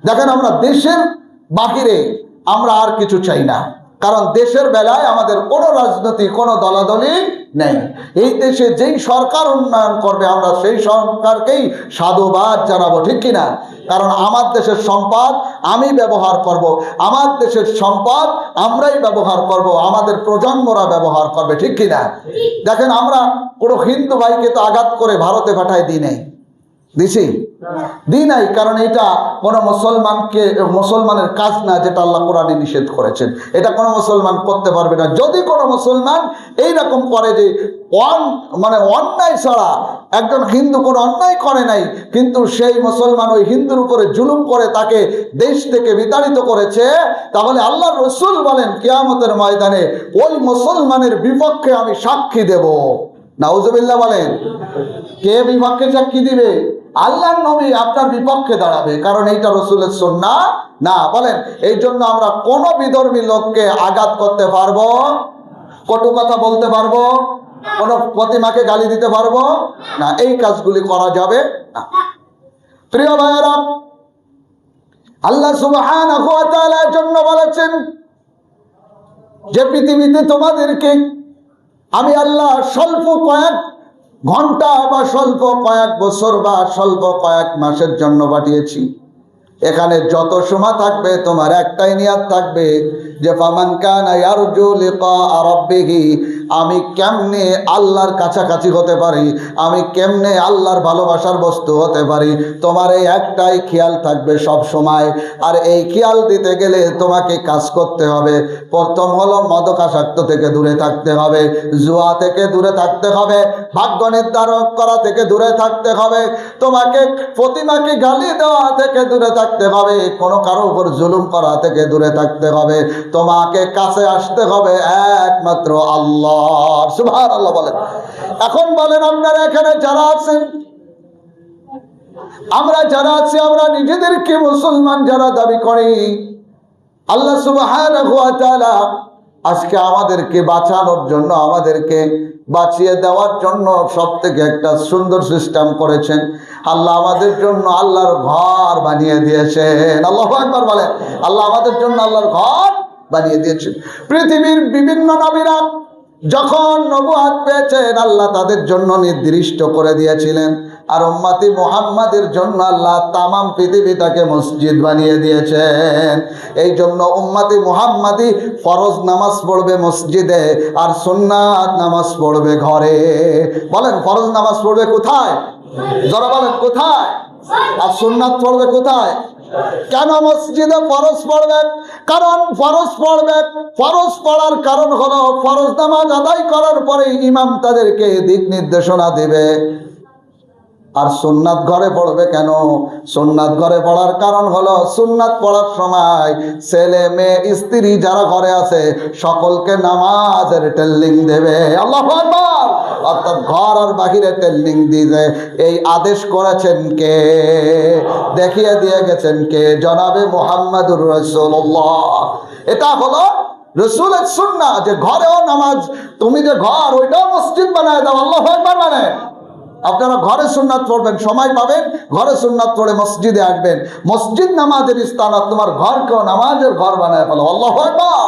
দেখেন, আমরা দেশের বাহিরে আমরা আর কিছু চাই না, কারণ দেশের বেলায় আমাদের কোনো রাজনীতি, কোনো দলাদলি নেই। এই দেশে যেই সরকার উন্নয়ন করবে আমরা সেই সরকারকেই সাধুবাদ জানাবো, ঠিক কিনা? কারণ আমার দেশের সম্পদ আমি ব্যবহার করব, আমার দেশের সম্পদ আমরাই ব্যবহার করব, আমাদের প্রজন্মরা ব্যবহার করবে, ঠিক কিনা? দেখেন, আমরা কোনো হিন্দু ভাইকে তো আঘাত করে ভারতে পাঠায় দিই নাই, দিছি? দিই নাই, কারণ এটা কোনো মুসলমানের কাজ না, যেটা আল্লাহ কোরআনে নিষেধ করেছেন। এটা কোনো মুসলমান করতে পারবে না। যদি কোনো মুসলমান এইরকম করে যে অন্যায় ছাড়া, একজন হিন্দু কোনো অন্যায় করে নাই, কিন্তু সেই মুসলমান ওই হিন্দুর উপরে জুলুম করে তাকে দেশ থেকে বিতাড়িত করেছে, তাহলে আল্লাহ রসুল বলেন কিয়ামতের ময়দানে ওই মুসলমানের বিপক্ষে আমি সাক্ষী দেব। নাউজুবিল্লাহ বলেন। কে বিপক্ষে সাক্ষী দিবে? আল্লাহর নবী আপনার বিপক্ষে দাঁড়াবে, কারণ এইটা রসুলের সুন্নাহ না। বলেন, এই জন্য আমরা কোন বিধর্মী লোককে আঘাত করতে পারবো, কটু কথা বলতে পারবো, কোন প্রতিমাকে গালি দিতে পারবো না, এই কাজগুলি করা যাবে না। প্রিয় ভাইয়েরা, আল্লাহ সুবহানাহু ওয়া তাআলার জন্য বলেছেন যে পৃথিবীতে তোমাদেরকে আমি আল্লাহ স্বল্প কয়েক ঘন্টা বা স্বল্প কয়েক বছর বা স্বল্প কয়েক মাসের জন্য পাঠিয়েছি। এখানে যত সময় থাকবে তোমার একটাই নিয়াত থাকবে যে ফামান কানা ইয়ারজু লিকা রাব্বিহি, আমি কেমনে আল্লাহর কাছাকাছি হতে পারি, আমি কেমনে আল্লাহর ভালোবাসার বস্তু হতে পারি, তোমার এই একটাই খেয়াল থাকবে সব সময়। আর এই খেয়াল দিতে গেলে তোমাকে কাজ করতে হবে। প্রথম হলো মাদকাসক্ত থেকে দূরে থাকতে হবে, জুয়া থেকে দূরে থাকতে হবে, ভাগ্য নির্ধারণ করা থেকে দূরে থাকতে হবে, তোমাকে প্রতিমাকে গালি দেওয়া থেকে দূরে থাকতে হবে, কোনো কারো উপর জুলুম করা থেকে দূরে থাকতে হবে। তোমাকে কাছে আসতে হবে একমাত্র আল্লাহ। সুবহানাল্লাহ বলেন। এখন বলেন, আপনারা এখানে যারা আছেন, আমরা যারা আছি, আমরা নিজেদেরকে মুসলমান যারা দাবি করি, আল্লাহ সুবহানাহু ওয়া তাআলা আজকে আমাদেরকে বাঁচানোর জন্য, আমাদেরকে বাঁচিয়ে দেওয়ার জন্য সবথেকে একটা সুন্দর সিস্টেম করেছেন। আল্লাহ আমাদের জন্য আল্লাহর ঘর বানিয়ে দিয়েছেন। আল্লাহু আকবার বলেন। আল্লাহ আমাদের জন্য আল্লাহর ঘর বানিয়ে দিয়েছেন। পৃথিবীর বিভিন্ন নবীরা যখন নবুয়ত পেয়েছেন, আল্লাহ তাদের জন্য নির্দিষ্ট করে দিয়েছিলেন। আর উম্মতি মুহাম্মাদের জন্য আল্লাহ তামাম পৃথিবীটাকে মসজিদ বানিয়ে দিয়েছেন। এই জন্য উম্মতি মুহাম্মাদি ফরজ নামাজ পড়বে মসজিদে, আর সুন্নাত নামাজ পড়বে ঘরে। বলেন, ফরজ নামাজ পড়বে কোথায়? যারা বলেন কোথায়? আর সুন্নাত পড়বে কোথায়? কেন মসজিদে ফরজ পড়বেন? কারণ ফরজ পড়বেন, ফরজ পড়ার কারণ হলো ফরজ নামাজ আদায় করার পরে ইমাম তাদেরকে দিক নির্দেশনা দেবে। আর সুন্নাত ঘরে পড়বে কেন? সুন্নাত ঘরে পড়ার কারণ হলো সুন্নাত পড়ার সময় ছেলে মেয়ে স্ত্রী যারা ঘরে আছে সকলকে নামাজের ট্রেনিং দেবে। আল্লাহু আকবার। অর্থাৎ ঘর আর বাহিরে ট্রেনিং দিবে। এই আদেশ করেছেন কে? দেখিয়ে দিয়ে গেছেন কে? জনাবে মুহাম্মাদুর রাসূলুল্লাহ। এটা হলো রাসূলের সুন্নাহ যে ঘরেও নামাজ, তুমি যে ঘর ওইটাও মসজিদ বানায় দাও। আল্লাহু আকবার। মানে আপনারা ঘরে সুন্নাত পড়বেন, সময় পাবেন ঘরে সুন্নাত পড়ে মসজিদে আসবেন। মসজিদ নামাজের স্থান, আর তোমার ঘরকেও নামাজের ঘর বানায় ফেলো। আল্লাহু আকবার।